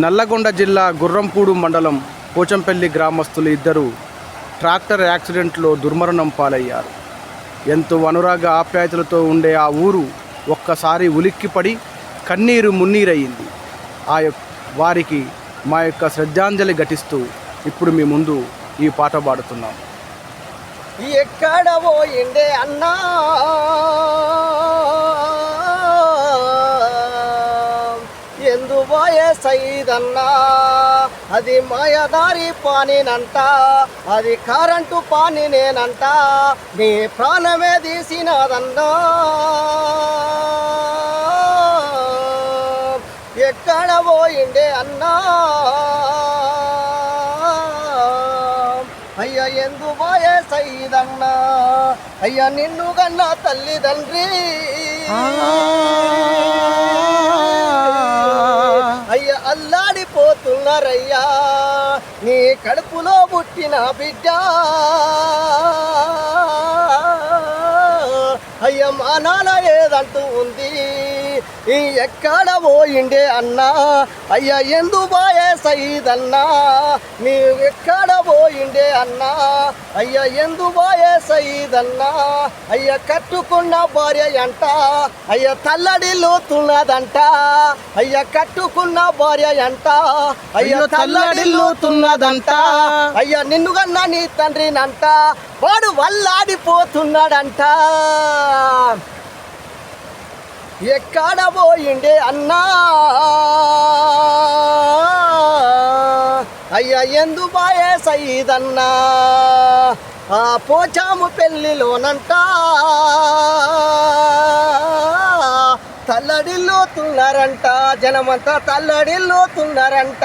నల్లగొండ జిల్లా గుర్రంపూడు మండలం పోచంపల్లి గ్రామస్తులు ఇద్దరు ట్రాక్టర్ యాక్సిడెంట్లో దుర్మరణం పాలయ్యారు. ఎంతో అనురాగ ఆప్యాయతలతో ఉండే ఆ ఊరు ఒక్కసారి ఉలిక్కిపడి కన్నీరు మున్నీరయ్యింది. వారికి మా యొక్క శ్రద్ధాంజలి ఘటిస్తూ ఇప్పుడు మీ ముందు ఈ పాట పాడుతున్నాం. ఎక్కడ పోయిండే అన్నా ఎందు పోయే సైదన్నా, అది మాయదారి పానినంట, అది కరెంటు పాని నేనంట, నీ ప్రాణమే తీసినదన్నా. ఎక్కడ పోయిండే అన్నా అయ్యా ఎందు పోయే సైదన్నా, అయ్యా నిన్ను కన్నా తల్లిదండ్రి అయ్యా అల్లాడిపోతున్నారయ్యా, నీ కడుపులో పుట్టిన బిడ్డ అయ్యా మా నాన్న ఏదంటూ ఉంది. ఎక్కడ పోయిండే అన్నా, అయ్యా ఎందు పోయే సైదన్నా, నీవు ఎక్కడ పోయిండే అన్నా, అయ్యా ఎందు పోయే సైదన్నా, అయ్యా కట్టుకున్న భార్య అంట, అయ్యా తల్లడిల్లుతున్నదంట, అయ్యా కట్టుకున్న భార్య అంట, అయ్యా తల్లడిల్లుతున్నదంట, అయ్యా నిన్ను కన్నా నీ తండ్రినంట, వాడు వల్లాడిపోతున్నాడంట. ఎక్కడ పోయిండే అన్నా, అయ్యా ఎందు పోయే సైదన్నా, ఆ పోచాము పెళ్ళిలోనంట తల్లడిల్లుతున్నారంట, జనమంతా తల్లడిల్లుతున్నారంట.